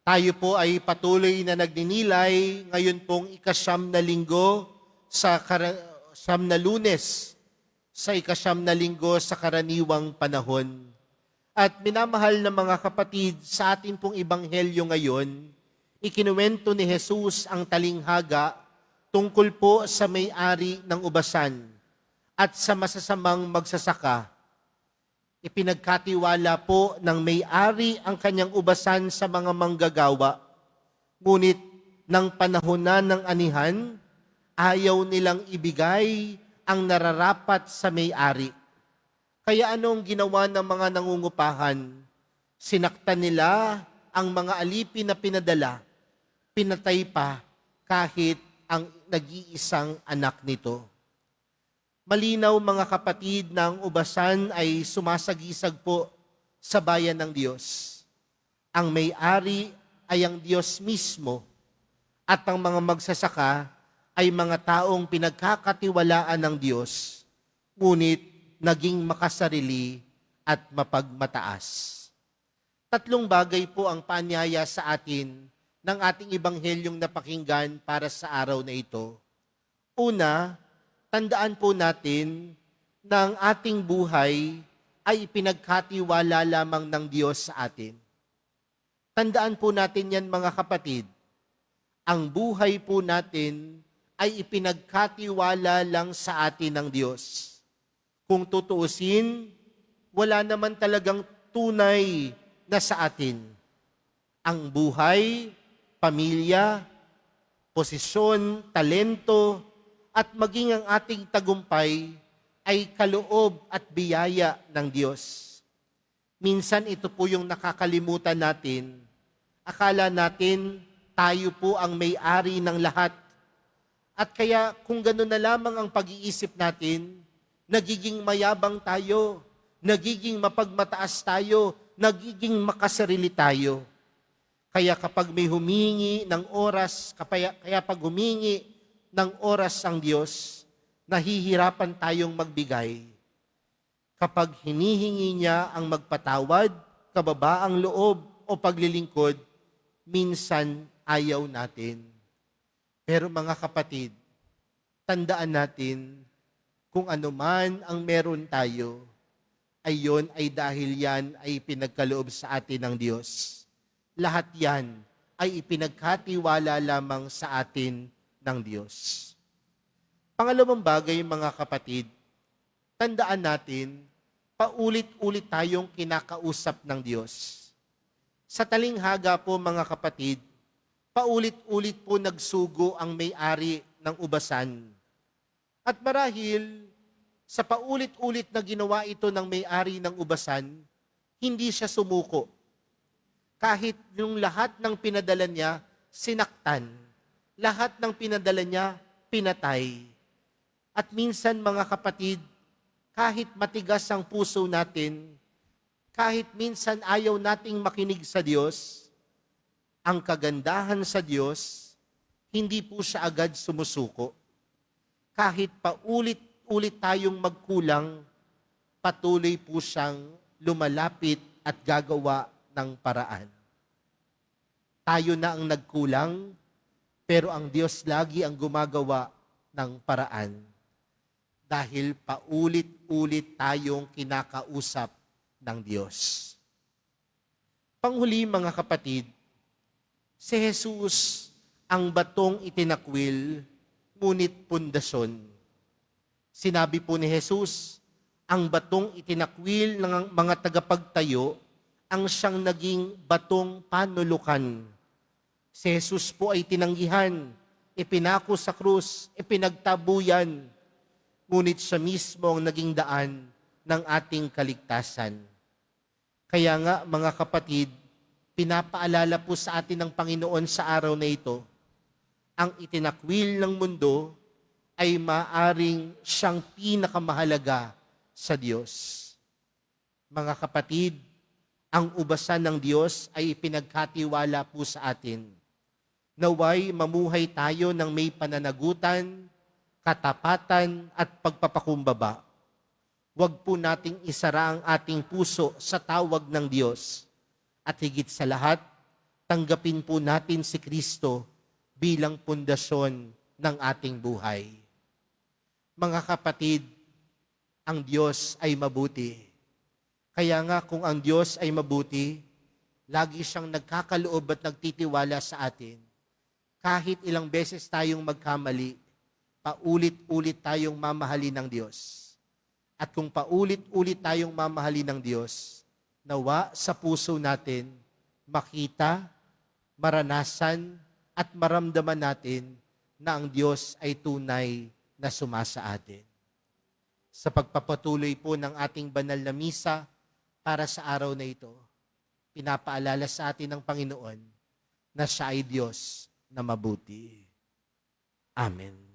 Tayo po ay patuloy na nagninilay ngayon pong ikasyam na linggo siyam na Lunes sa ikasyam na linggo sa karaniwang panahon. At minamahal na mga kapatid, sa ating pong ebanghelyo ngayon, ikinuwento ni Jesus ang talinghaga tungkol po sa may-ari ng ubasan at sa masasamang magsasaka. Ipinagkatiwala po ng may-ari ang kanyang ubasan sa mga manggagawa. Ngunit ng panahon na ng anihan, ayaw nilang ibigay ang nararapat sa may-ari. Kaya anong ginawa ng mga nangungupahan? Sinaktan nila ang mga alipin na pinadala, pinatay pa kahit ang nag-iisang anak nito. Malinaw mga kapatid na ang ubasan ay sumasagisag po sa bayan ng Diyos. Ang may-ari ay ang Diyos mismo at ang mga magsasaka ay mga taong pinagkakatiwalaan ng Diyos, ngunit naging makasarili at mapagmataas. Tatlong bagay po ang paanyaya sa atin ng ating ebanghelyong napakinggan para sa araw na ito. Una, tandaan po natin na ang ating buhay ay ipinagkatiwala lamang ng Diyos sa atin. Tandaan po natin yan mga kapatid. Ang buhay po natin ay ipinagkatiwala lang sa atin ng Diyos. Kung tutuusin, wala naman talagang tunay na sa atin. Ang buhay, pamilya, posisyon, talento, at maging ang ating tagumpay ay kaloob at biyaya ng Diyos. Minsan ito po yung nakakalimutan natin. Akala natin tayo po ang may-ari ng lahat. At kaya kung gano'n na lamang ang pag-iisip natin, nagiging mayabang tayo, nagiging mapagmataas tayo, nagiging makasarili tayo. Kaya kapag may humingi ng oras, kaya pag humingi ng oras ang Diyos, nahihirapan tayong magbigay. Kapag hinihingi niya ang magpatawad, kababaang loob o paglilingkod, minsan ayaw natin. Pero mga kapatid, tandaan natin, kung ano man ang meron tayo, ayon ay dahil yan ay pinagkaloob sa atin ng Diyos. Lahat yan ay ipinagkatiwala lamang sa atin ng Diyos. Pangalawang bagay, mga kapatid, tandaan natin, paulit-ulit tayong kinakausap ng Diyos. Sa talinghaga po, mga kapatid, paulit-ulit po nagsugo ang may-ari ng ubasan. At marahil, sa paulit-ulit na ginawa ito ng may-ari ng ubasan, hindi siya sumuko. Kahit yung lahat ng pinadala niya, sinaktan. Lahat ng pinadala niya, pinatay. At minsan mga kapatid, kahit matigas ang puso natin, kahit minsan ayaw nating makinig sa Diyos, ang kagandahan sa Diyos, hindi po siya agad sumusuko. Kahit paulit-ulit tayong magkulang, patuloy po siyang lumalapit at gagawa ng paraan. Tayo na ang nagkulang, pero ang Diyos lagi ang gumagawa ng paraan. Dahil paulit-ulit tayong kinakausap ng Diyos. Panghuli mga kapatid, si Jesus ang batong itinakwil, ngunit pundasyon. Sinabi po ni Jesus, ang batong itinakwil ng mga tagapagtayo ang siyang naging batong panulukan. Si Jesus po ay tinanggihan, ipinako sa krus, ipinagtabuyan, ngunit siya mismo ang naging daan ng ating kaligtasan. Kaya nga mga kapatid, pinapaalala po sa atin ng Panginoon sa araw na ito, ang itinakwil ng mundo ay maaring siyang pinakamahalaga sa Diyos. Mga kapatid, ang ubasan ng Diyos ay ipinagkatiwala po sa atin. Naway mamuhay tayo ng may pananagutan, katapatan at pagpapakumbaba. Huwag po nating isara ang ating puso sa tawag ng Diyos. At higit sa lahat, tanggapin po natin si Kristo bilang pundasyon ng ating buhay. Mga kapatid, ang Diyos ay mabuti. Kaya nga kung ang Diyos ay mabuti, lagi siyang nagkakaloob at nagtitiwala sa atin. Kahit ilang beses tayong magkamali, paulit-ulit tayong mamahalin ng Diyos. At kung paulit-ulit tayong mamahalin ng Diyos, nawa sa puso natin, makita, maranasan, at maramdaman natin na ang Diyos ay tunay na sumasa atin. Sa pagpapatuloy po ng ating banal na misa para sa araw na ito, pinapaalala sa atin ng Panginoon na siya ay Diyos na mabuti. Amen.